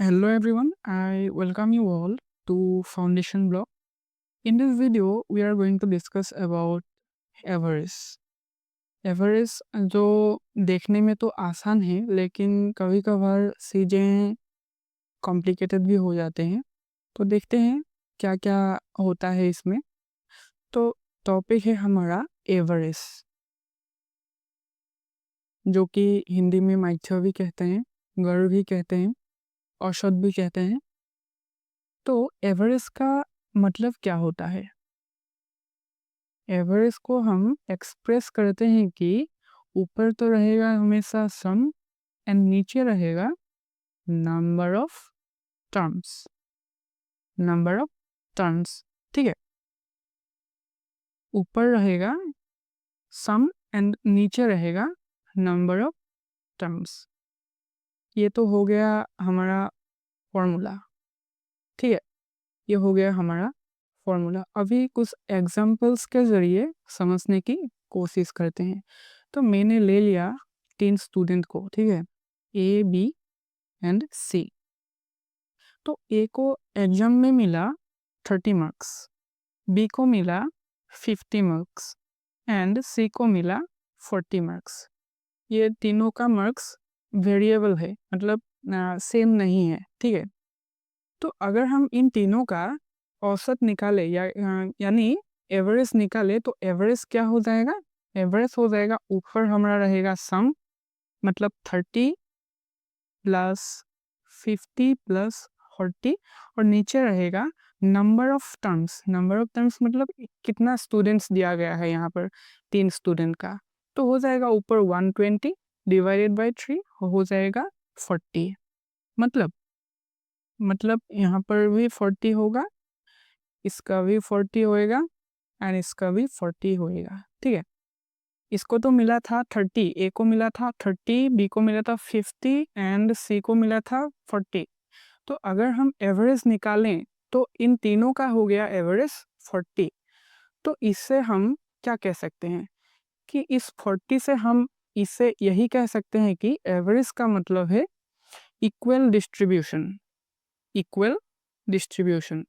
Hello everyone, I welcome you all to Foundation Blog. In this video, we are going to discuss about Everest. Everest जो देखने में तो आसान है, लेकिन कभी कभार चीज़ें कॉम्प्लिकेटेड भी हो जाते हैं। तो देखते हैं क्या क्या होता है इसमें। तो टॉपिक है हमारा एवरेस्ट, जो कि हिंदी में माइथ्य भी कहते हैं, गर्व भी कहते हैं, औषध भी कहते हैं। तो एवरेस्ट का मतलब क्या होता है? एवरेस्ट को हम एक्सप्रेस करते हैं कि ऊपर तो रहेगा हमेशा सम एंड नीचे रहेगा number of terms. Number of terms, ठीक है। ऊपर रहेगा सम एंड नीचे रहेगा नंबर ऑफ टर्म्स। ये तो हो गया हमारा फॉर्मूला, ठीक है। ये हो गया हमारा फॉर्मूला। अभी कुछ एग्जांपल्स के ज़रिए समझने की कोशिश करते हैं। तो मैंने ले लिया 3 स्टूडेंट को, ठीक है, ए बी एंड सी। तो ए को एग्जाम में मिला 30 मार्क्स, बी को मिला 50 मार्क्स एंड सी को मिला 40 मार्क्स। ये तीनों का मार्क्स वेरिएबल है, मतलब सेम नहीं है, ठीक है। तो अगर हम इन तीनों का औसत निकाले यानी एवरेज निकाले, तो एवरेज क्या हो जाएगा? एवरेज हो जाएगा ऊपर हमारा रहेगा सम, मतलब 30 प्लस 50 प्लस 40, और नीचे रहेगा number of terms. Number of terms मतलब कितना स्टूडेंट्स दिया गया है यहाँ पर, 3 स्टूडेंट का। तो हो जाएगा ऊपर 120 डिवाइडेड बाई 3 हो जाएगा 40। मतलब यहाँ पर भी 40 होगा, इसका भी 40 होएगा एंड इसका भी 40 होएगा, ठीक है। इसको तो मिला था 30, ए को मिला था 30, बी को मिला था 50 एंड सी को मिला था 40। तो अगर हम एवरेज निकालें तो इन तीनों का हो गया एवरेज 40। तो इससे हम क्या कह सकते हैं कि इस 40 से हम इसे यही कह सकते हैं कि एवरेज का मतलब है इक्वल डिस्ट्रीब्यूशन। इक्वल डिस्ट्रीब्यूशन,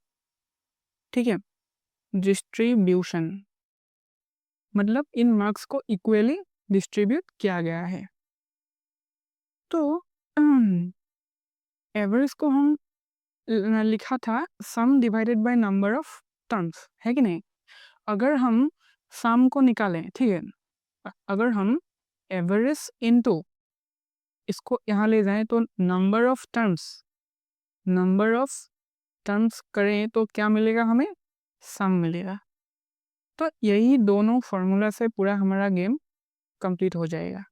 ठीक है। डिस्ट्रीब्यूशन मतलब इन मार्क्स को इक्वली डिस्ट्रीब्यूट किया गया है। तो एवरेज को हम लिखा था सम divided by number of terms, है कि नहीं। अगर हम सम को निकालें, ठीक है, अगर हम एवरेज इनटू इसको यहाँ ले जाएं तो नंबर ऑफ टर्म्स करें तो क्या मिलेगा? हमें सम मिलेगा। तो यही दोनों फॉर्मूला से पूरा हमारा गेम कंप्लीट हो जाएगा।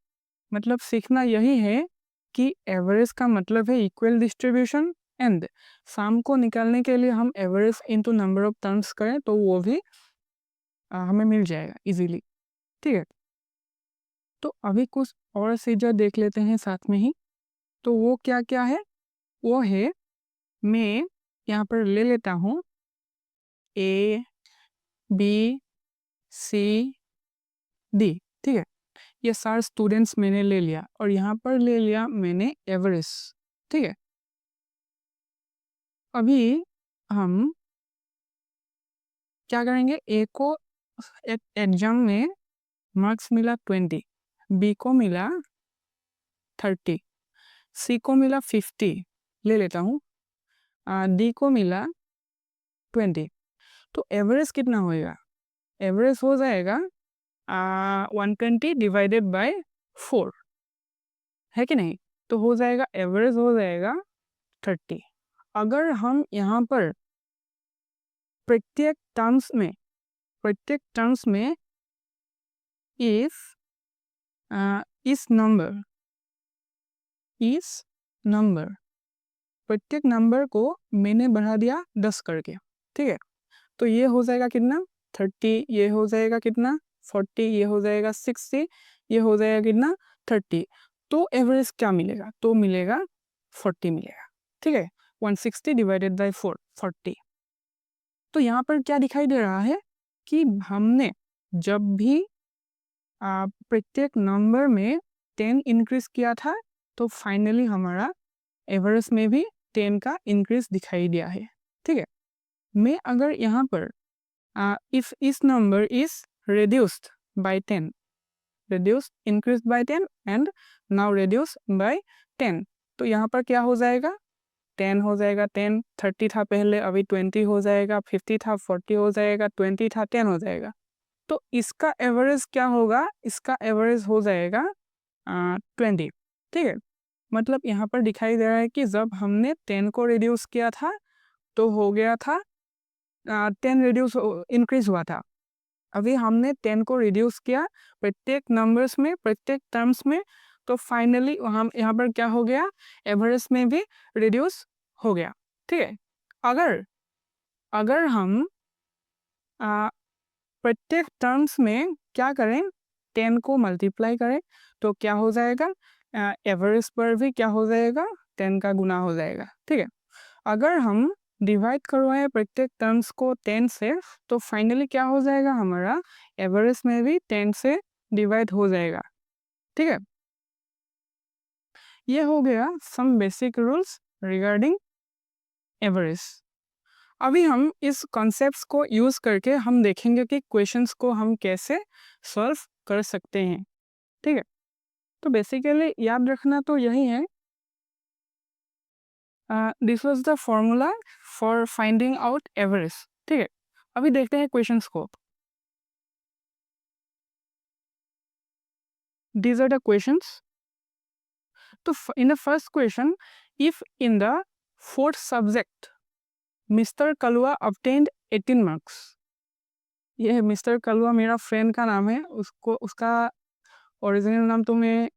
मतलब सीखना यही है कि एवरेज का मतलब है इक्वल डिस्ट्रीब्यूशन, एंड सम को निकालने के लिए हम average into number of terms करें तो वो भी हमें मिल जाएगा इजीली, ठीक है। तो अभी कुछ और चीज़ें देख लेते हैं साथ में ही। तो वो क्या क्या है? वो है, मैं यहाँ पर ले लेता हूँ ए बी सी डी, ठीक है। ये सारे स्टूडेंट्स मैंने ले लिया और यहाँ पर ले लिया मैंने एवरेज, ठीक है। अभी हम क्या करेंगे? ए को एग्जाम में मार्क्स मिला 20, बी को मिला 30, सी को मिला 50, ले लेता हूँ, डी को मिला 20। तो एवरेज कितना होएगा? एवरेज हो जाएगा 120 डिवाइडेड बाय 4, है कि नहीं। तो हो जाएगा एवरेज हो जाएगा 30। अगर हम यहाँ पर प्रत्येक टर्म्स में इस नंबर प्रत्येक नंबर को मैंने बढ़ा दिया 10 करके, ठीक है। तो ये हो जाएगा कितना? 30, ये हो जाएगा कितना? 40, ये हो जाएगा 60, ये हो जाएगा कितना? 30। तो एवरेज क्या मिलेगा? तो मिलेगा 40 मिलेगा, ठीक है। 160 डिवाइडेड बाई 4, 40। तो यहाँ पर क्या दिखाई दे रहा है कि हमने जब भी प्रत्येक नंबर में 10 इंक्रीज किया था तो फाइनली हमारा एवरेज में भी 10 का इंक्रीज दिखाई दिया है। ठीक है, मैं अगर यहाँ पर इफ इस number is reduced by 10, reduced increased by 10 and now reduced by 10, तो यहाँ पर क्या हो जाएगा, 10 हो जाएगा, 10 30 था पहले, अभी 20 हो जाएगा, 50 था 40 हो जाएगा, 20 था 10 हो जाएगा। तो इसका एवरेज क्या होगा, इसका एवरेज हो जाएगा 20। ठीक है, मतलब यहाँ पर दिखाई दे रहा है कि जब हमने 10 को रिड्यूस किया था तो हो गया था 10 रिड्यूस इंक्रीज हुआ था। अभी हमने 10 को रिड्यूस किया प्रत्येक नंबर्स में, प्रत्येक टर्म्स में, तो फाइनली हम यहाँ पर क्या हो गया, एवरेज में भी रिड्यूस हो गया। ठीक है, अगर हम प्रत्येक टर्म्स में क्या करें, 10 को मल्टीप्लाई करें तो क्या हो जाएगा, एवरेज पर भी क्या हो जाएगा, 10 का गुना हो जाएगा। ठीक है, अगर हम डिवाइड करवाए प्रत्येक टर्म्स को 10 से तो फाइनली क्या हो जाएगा, हमारा एवरेज में भी 10 से डिवाइड हो जाएगा। ठीक है, ये हो गया some basic rules regarding average. अभी हम इस कॉन्सेप्ट्स को यूज करके हम देखेंगे कि क्वेश्चंस को हम कैसे सॉल्व कर सकते हैं। ठीक है, तो बेसिकली याद रखना तो यही है, this was the formula for finding out average. ठीक है, अभी देखते हैं क्वेश्चंस को। These are the questions. तो in the first question, if in the fourth subject mister Kalua obtained 18 marks, ये मिस्टर कलुआ मेरा फ्रेंड का नाम है, उसका ओरिजिनल नाम तो मैं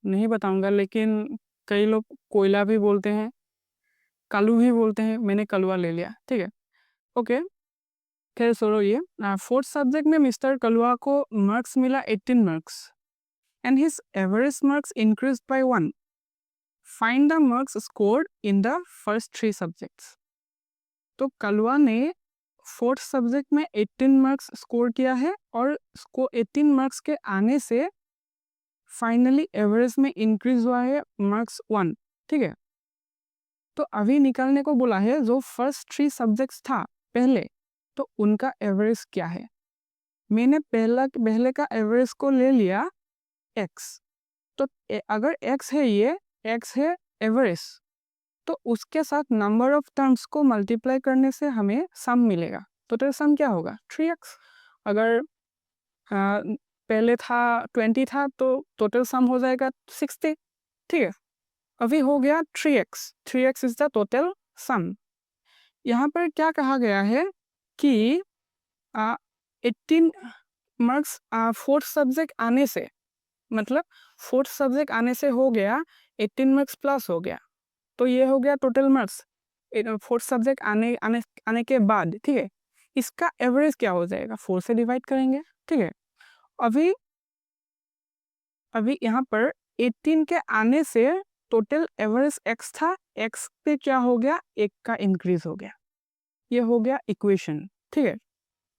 नहीं बताऊंगा, लेकिन कई लोग कोयला भी बोलते हैं, कालू भी बोलते हैं, मैंने कलुआ ले लिया। ठीक है, ओके, खैर छोड़ो ये। फोर्थ सब्जेक्ट में मिस्टर कलुआ को मार्क्स मिला 18 marks and his average marks increase by 1। Find the marks scored in the first 3 subjects. तो कलुआ ने फोर्थ सब्जेक्ट में 18 मार्क्स स्कोर किया है और उसको 18 मार्क्स के आने से फाइनली एवरेज में इंक्रीज हुआ है मार्क्स 1। ठीक है, तो अभी निकालने को बोला है जो फर्स्ट 3 सब्जेक्ट्स था पहले, तो उनका एवरेज क्या है। मैंने पहले का एवरेज को ले लिया x, तो अगर x है, ये x है एवरेज, तो उसके साथ नंबर ऑफ टर्म्स को मल्टीप्लाई करने से हमें सम मिलेगा। टोटल सम क्या होगा, 3x। अगर पहले था 20 था तो टोटल सम हो जाएगा 60। ठीक है, अभी हो गया 3x, 3x is the total sum. यहाँ पर क्या कहा गया है कि 18 मार्क्स फोर्थ सब्जेक्ट आने से, मतलब फोर्थ सब्जेक्ट आने से हो गया 18 मार्क्स प्लस हो गया, तो ये हो गया टोटल मार्क्स फोर्थ सब्जेक्ट आने के बाद। ठीक है, इसका एवरेज क्या हो जाएगा, 4 से डिवाइड करेंगे। ठीक है, अभी यहाँ पर 18 के आने से टोटल एवरेज x था, x पे क्या हो गया, 1 का इंक्रीज हो गया, ये हो गया इक्वेशन। ठीक है,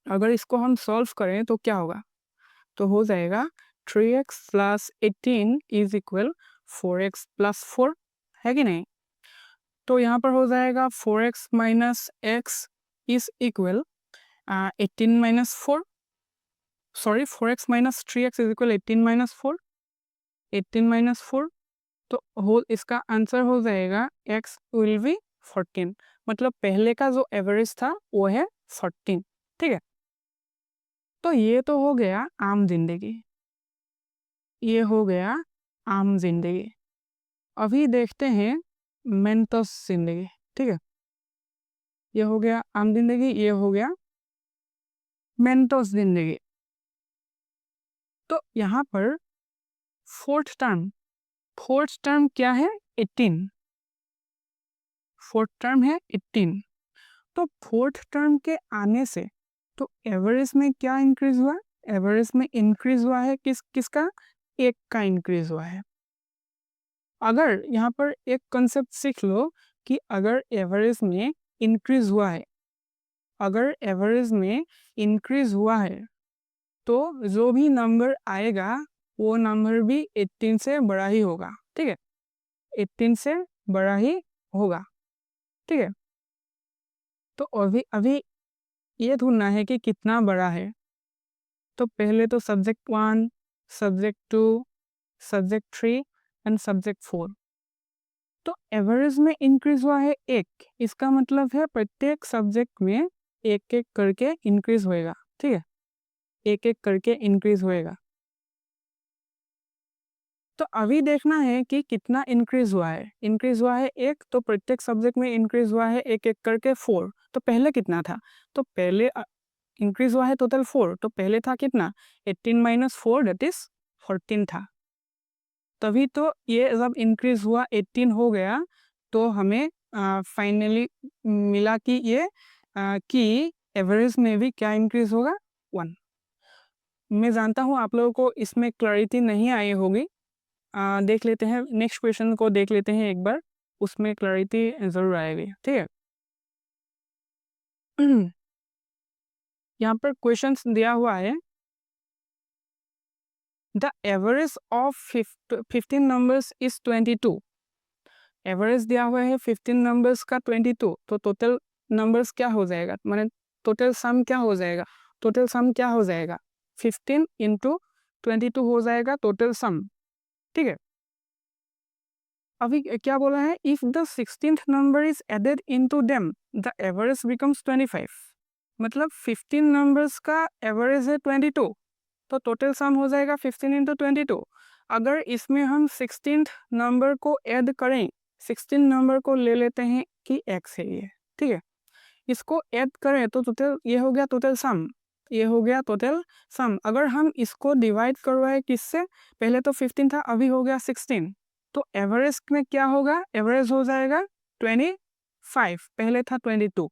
अगर इसको हम सॉल्व करें तो क्या होगा, तो हो जाएगा 3x plus 18 is equal 4x plus 4, है कि नहीं। तो यहाँ पर हो जाएगा 4x minus x is equal 18 minus 4, sorry 4x minus 3x is equal 18 minus 4, 18 minus 4, तो होल इसका आंसर हो जाएगा x विल बी 14, मतलब पहले का जो एवरेज था वो है 14। ठीक है, तो ये तो हो गया आम जिंदगी, ये हो गया आम जिंदगी। अभी देखते हैं मेंटस जिंदगी। ठीक है, ये हो गया आम जिंदगी, ये हो गया मेंटस जिंदगी। तो यहाँ पर फोर्थ टर्म क्या है, 18, फोर्थ टर्म है 18। तो फोर्थ टर्म के आने से तो एवरेज में क्या इंक्रीज हुआ, एवरेज में इंक्रीज हुआ है किसका, 1 का इंक्रीज हुआ है। अगर यहाँ पर एक कंसेप्ट सीख लो कि अगर एवरेज में इंक्रीज हुआ है, अगर एवरेज में इंक्रीज हुआ है तो जो भी नंबर आएगा वो नंबर भी 18 से बड़ा ही होगा। ठीक है, 18 से बड़ा ही होगा। ठीक है। तो अभी अभी ये ढूंढना है कि कितना बड़ा है। तो पहले तो subject 1, subject 2, subject 3 and subject 4। तो एवरेज में इंक्रीज हुआ है 1, इसका मतलब है प्रत्येक सब्जेक्ट में एक एक करके इंक्रीज होएगा। ठीक है, एक एक करके इंक्रीज होएगा। तो अभी देखना है कि कितना इंक्रीज हुआ है। इंक्रीज हुआ है 1, तो प्रत्येक सब्जेक्ट में इंक्रीज हुआ है एक एक करके 4। तो पहले कितना था? तो पहले इंक्रीज हुआ है टोटल 4, तो पहले था कितना? 18 माइनस 4 दैट इज 14 था। तभी तो ये जब इंक्रीज हुआ 18 हो गया, तो हमें फाइनली मिला कि ये कि एवरेज में भी क्या इंक्रीज होगा? 1। मैं जानता हूँ आप लोगों को इसमें क्लैरिटी नहीं आई होगी। देख लेते हैं, नेक्स्ट क्वेश्चन को देख लेते हैं एक बार, उसमें क्लैरिटी ज़रूर आएगी। ठीक है। यहाँ पर क्वेश्चंस दिया हुआ है, the average of 15 numbers is 22। Average दिया हुआ है 15 नंबर्स का 22, तो टोटल नंबर्स क्या हो जाएगा? माने टोटल सम क्या हो जाएगा? टोटल सम क्या हो जाएगा? 15 इंटू 22 हो जाएगा टोटल सम। ठीक है। अभी क्या बोला है? If the 16th number is added into them the average becomes 25। मतलब 15 नंबर्स का एवरेज है 22, तो टोटल सम हो जाएगा 15 इंटू 22। अगर इसमें हम 16th नंबर को ऐड करें, 16 नंबर को ले लेते हैं कि x है ये। ठीक है, इसको ऐड करें तो टोटल ये हो गया टोटल सम, ये हो गया टोटल सम। अगर हम इसको डिवाइड करवाए किससे? पहले तो 15 था, अभी हो गया 16, तो एवरेज में क्या होगा? एवरेज हो जाएगा 25, पहले था 22,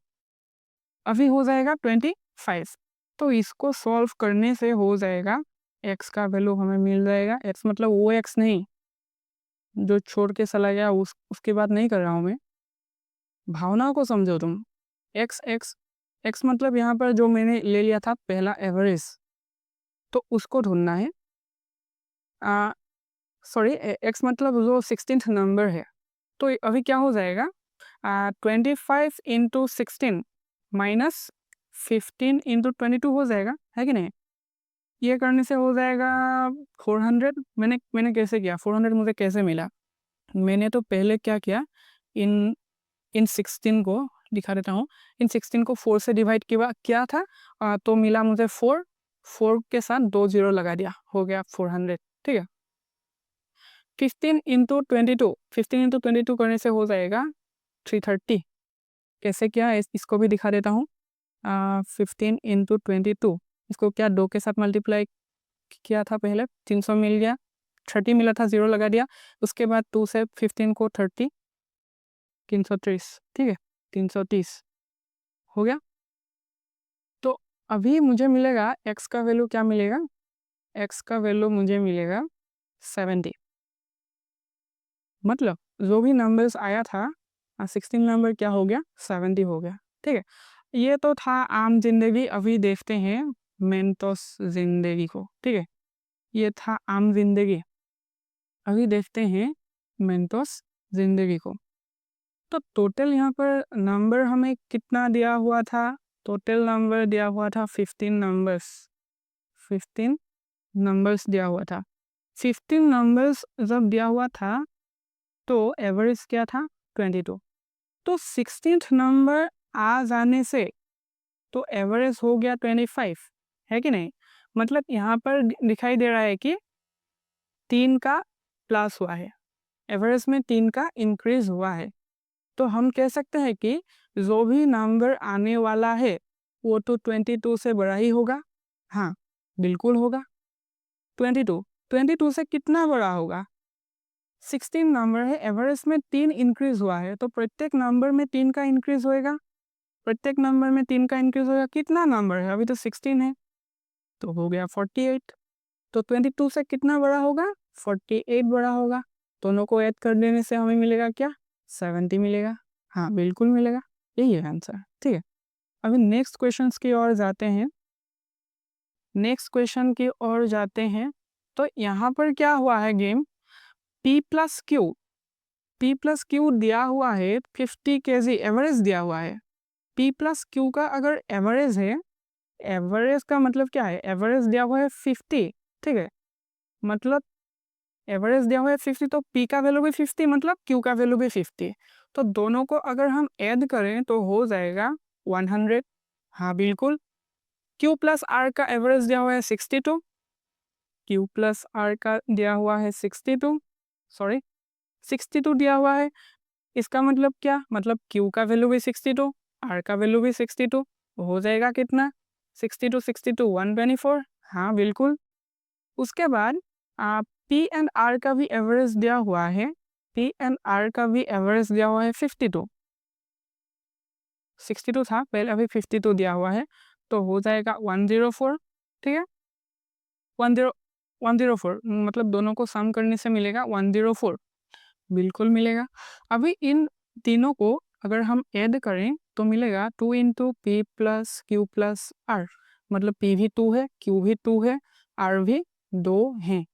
अभी हो जाएगा 25। तो इसको सॉल्व करने से हो जाएगा, x का वैल्यू हमें मिल जाएगा। x मतलब वो x नहीं जो छोड़ के चला गया, उसके बाद नहीं कर रहा हूँ मैं, भावनाओं को समझो तुम। x x x मतलब यहाँ पर जो मैंने ले लिया था पहला एवरेज, तो उसको ढूंढना है। सॉरी, x मतलब जो 16th नंबर है, तो अभी क्या हो जाएगा? 25 इंटू 16 माइनस 15 इंटू 22 हो जाएगा, है कि नहीं? ये करने से हो जाएगा 400। मैंने कैसे किया? 400 मुझे कैसे मिला? मैंने तो पहले क्या किया, इन इन 16 को दिखा देता हूँ। इन 16 को 4 से डिवाइड किया था, तो मिला मुझे 4 के साथ 2 जीरो लगा दिया, हो गया 400। ठीक है। 15 इंटू 22, 15 इंटू 22 करने से हो जाएगा 330। कैसे किया इसको भी दिखा देता हूँ। 15 इंटू 22, इसको क्या 2 के साथ मल्टीप्लाई किया था, पहले 300 मिल गया, 30 मिला था, 0 लगा दिया। उसके बाद 2 से 15 को 30, 330। ठीक है, 330 हो गया। तो अभी मुझे मिलेगा x का वैल्यू, क्या मिलेगा? x का वैल्यू मुझे मिलेगा 70। मतलब जो भी नंबर्स आया था, 16 नंबर क्या हो गया? 70 हो गया। ठीक है, ये तो था आम जिंदगी। अभी देखते हैं मेंटोस जिंदगी को। ठीक है, ये था आम जिंदगी, अभी देखते हैं मेंटोस जिंदगी को। तो टोटल यहाँ पर नंबर हमें कितना दिया हुआ था? टोटल नंबर दिया हुआ था 15 नंबर्स, 15 नंबर्स दिया हुआ था। 15 नंबर्स जब दिया हुआ था, तो एवरेज क्या था? 22। तो 16th नंबर आ जाने से तो एवरेज हो गया 25, है कि नहीं? मतलब यहाँ पर दिखाई दे रहा है कि 3 का प्लस हुआ है, एवरेज में 3 का इंक्रीज हुआ है। तो हम कह सकते हैं कि जो भी नंबर आने वाला है वो तो 22 से बड़ा ही होगा। हाँ, बिल्कुल होगा। 22 से कितना बड़ा होगा? 16 नंबर है, एवरेज में 3 इंक्रीज हुआ है, तो प्रत्येक नंबर में 3 का इंक्रीज होएगा। प्रत्येक नंबर में 3 का इंक्रीज होगा। कितना नंबर है? अभी तो 16 है, तो हो गया 48। तो 22 से कितना बड़ा होगा? 48 बड़ा होगा। दोनों को ऐड कर देने से हमें मिलेगा क्या? 70 मिलेगा। हाँ, बिल्कुल मिलेगा, यही है आंसर। ठीक है, अभी नेक्स्ट क्वेश्चन की ओर जाते हैं। नेक्स्ट क्वेश्चन की ओर जाते हैं। तो यहाँ पर क्या हुआ है game? p plus Q, P plus Q दिया हुआ है 50 kg, एवरेज दिया हुआ है। P प्लस क्यू का अगर एवरेज है, एवरेज का मतलब क्या है, एवरेज दिया हुआ है 50, ठीक है, मतलब एवरेज दिया हुआ है 50, तो P का वैल्यू भी 50, मतलब Q का वैल्यू भी 50। तो दोनों को अगर हम ऐड करें तो हो जाएगा 100। हाँ बिल्कुल। Q प्लस R का एवरेज दिया हुआ है 62, Q प्लस R का दिया हुआ है 62, सॉरी 62 दिया हुआ है। इसका मतलब क्या, मतलब Q का वैल्यू भी 62, R का वैल्यू भी 62, हो जाएगा कितना, 62 62 124। हाँ बिल्कुल। उसके बाद P एंड R का भी एवरेज दिया हुआ है, P एंड R का भी एवरेज दिया हुआ है 52, 62 था पहले, अभी 52 दिया हुआ है, तो हो जाएगा 104, ठीक है, 10 104, मतलब दोनों को सम करने से मिलेगा 104, बिल्कुल मिलेगा। अभी इन तीनों को अगर हम ऐड करें तो मिलेगा 2 into P plus Q plus R, मतलब P भी 2 है, Q भी 2 है, R भी 2 है।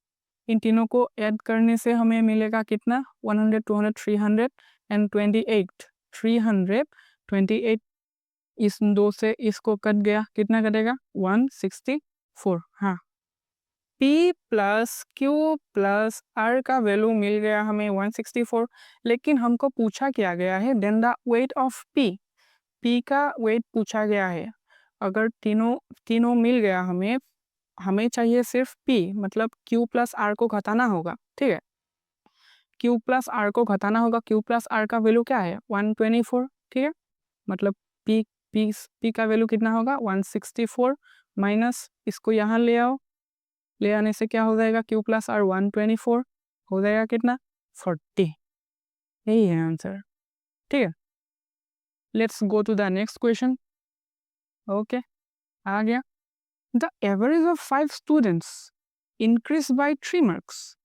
इन तीनों को ऐड करने से हमें मिलेगा कितना, 100 200 328, 328। इस 2 से इसको कट गया, कितना कटेगा, 164। हाँ, P plus Q plus R का वैल्यू मिल गया हमें 164, लेकिन हमको पूछा क्या गया है, then the weight of P का वेट पूछा गया है। अगर तीनों तीनों मिल गया हमें, हमें चाहिए सिर्फ P, मतलब Q प्लस R को घटाना होगा, ठीक है, Q प्लस R को घटाना होगा। Q प्लस R का वैल्यू क्या है, 124, ठीक है, मतलब P P का वैल्यू कितना होगा, 164, माइनस इसको यहाँ ले आओ, ले आने से क्या हो जाएगा, Q प्लस R 124, हो जाएगा कितना, 40। यही है आंसर, ठीक है। Let's go to the next question. Okay, आ गया। The average of 5 students increase by 3 marks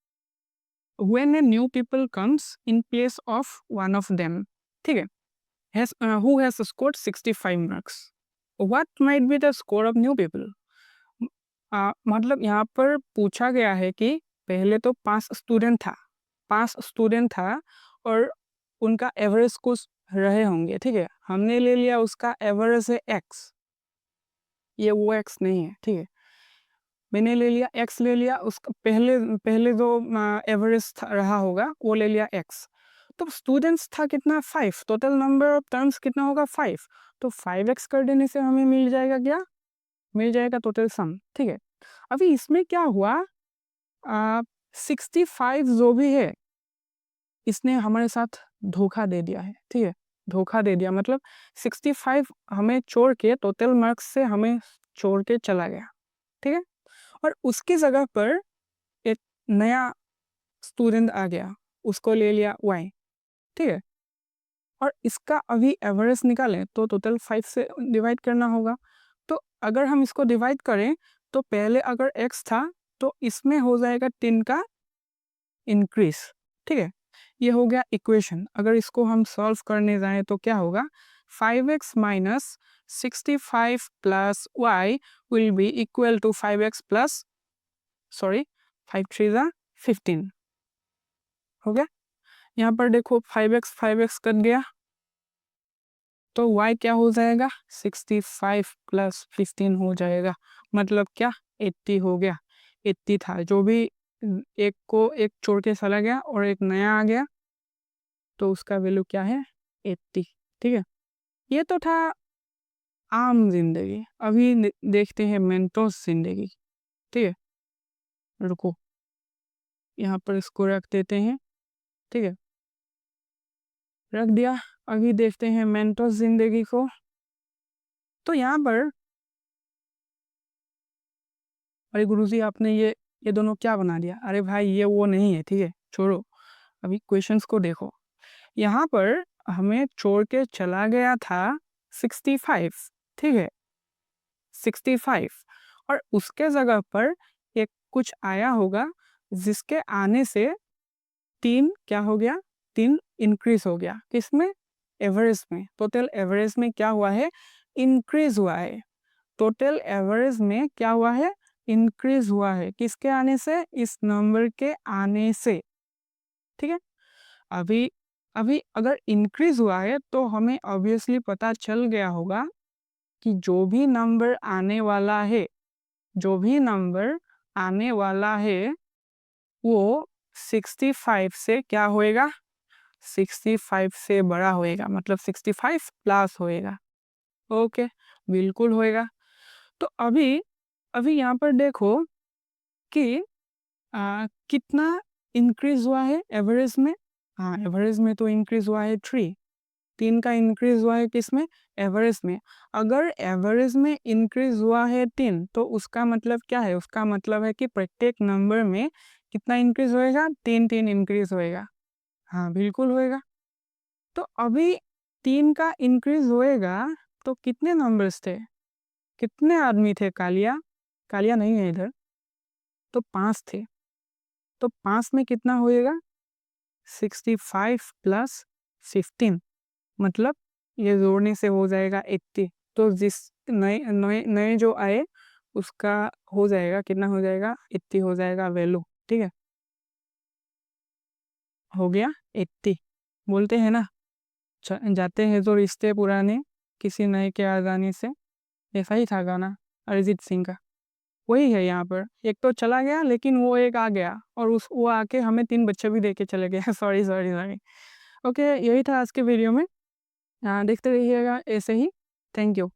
when a new people comes in place of one of them, ठीक है, who has scored 65 marks, what might be the score of new people। मतलब यहाँ पर पूछा गया है कि पहले तो 5 स्टूडेंट था और उनका एवरेज कुछ रहे होंगे, ठीक है, हमने ले लिया उसका एवरेज है x, ये वो x नहीं है, ठीक है, मैंने ले लिया x, ले लिया उसका पहले पहले जो एवरेज रहा होगा वो ले लिया x। तो स्टूडेंट्स था कितना, 5, टोटल नंबर ऑफ टर्म्स कितना होगा, 5, तो 5x कर देने से हमें मिल जाएगा क्या, मिल जाएगा टोटल सम, ठीक है। अभी इसमें क्या हुआ, 65 जो भी है इसने हमारे साथ धोखा दे दिया है, ठीक है, धोखा दे दिया, मतलब 65 हमें छोड़ के, टोटल मार्क्स से हमें छोड़ के चला गया, ठीक है, और उसकी जगह पर एक नया स्टूडेंट आ गया, उसको ले लिया y, ठीक है, और इसका अभी एवरेज निकालें तो टोटल 5 से डिवाइड करना होगा। तो अगर हम इसको डिवाइड करें तो पहले अगर x था तो इसमें हो जाएगा 3 का इंक्रीज, ठीक है, ये हो गया इक्वेशन। अगर इसको हम सॉल्व करने जाएं तो क्या होगा, 5x minus 65 plus y will be equal to 5x plus, sorry 5 3 जा 15, हो गया। यहाँ पर देखो 5x कट गया, तो y क्या हो जाएगा, 65 प्लस 15 हो जाएगा, मतलब क्या 80 हो गया। 80 था, जो भी एक को एक छोड़ के चला गया और एक नया आ गया, तो उसका वैल्यू क्या है, 80, ठीक है। ये तो था आम जिंदगी। अभी देखते हैं मेंटोस जिंदगी, ठीक है, रुको यहाँ पर इसको रख देते हैं, ठीक है, रख दिया। अभी देखते हैं मेंटोस जिंदगी को। तो यहाँ पर, अरे गुरुजी आपने ये दोनों क्या बना दिया, अरे भाई ये वो नहीं है, ठीक है, छोड़ो, अभी क्वेश्चंस को देखो। यहाँ पर हमें छोड़ के चला गया था 65, ठीक है, 65, और उसके जगह पर एक कुछ आया होगा जिसके आने से 3 क्या हो गया, 3 इंक्रीज हो गया, किसमें, एवरेज में, टोटल एवरेज में क्या हुआ है, इंक्रीज हुआ है, टोटल एवरेज में क्या हुआ है, इंक्रीज हुआ है, किसके आने से, इस नंबर के आने से, ठीक है। अभी अभी अगर इंक्रीज हुआ है तो हमें ऑब्वियसली पता चल गया होगा कि जो भी नंबर आने वाला है, जो भी नंबर आने वाला है वो 65 से क्या होएगा, 65 से बड़ा होएगा, मतलब 65 प्लस होएगा। ओके, बिल्कुल होएगा। तो अभी अभी यहाँ पर देखो कि कितना इंक्रीज हुआ है एवरेज में। हाँ, एवरेज में तो इंक्रीज हुआ है 3 का इंक्रीज हुआ है किसमें, एवरेज में। अगर एवरेज में इंक्रीज हुआ है 3 तो उसका मतलब क्या है, उसका मतलब है कि प्रत्येक नंबर में कितना इंक्रीज होएगा, 3 इंक्रीज होएगा। हाँ, बिल्कुल होएगा। तो अभी 3 का इंक्रीज होएगा तो कितने नंबर्स थे, कितने आदमी थे, कालिया कालिया नहीं है इधर, तो 5 थे। तो 5 में कितना होएगा, 65 प्लस 15, मतलब ये जोड़ने से हो जाएगा 80। तो जिस नए नए नए जो आए उसका हो जाएगा, कितना हो जाएगा, 80 हो जाएगा वैल्यू। ठीक है, हो गया 80। बोलते हैं ना, जाते हैं तो रिश्ते पुराने, किसी नए के आ जाने से। ऐसा ही था गाना अरिजीत सिंह का, वही है यहाँ पर। एक तो चला गया लेकिन वो एक आ गया, और उस वो आके हमें 3 बच्चे भी दे के चले गए। Sorry sorry sorry. ओके, यही था आज के वीडियो में। देखते रहिएगा ऐसे ही। Thank you.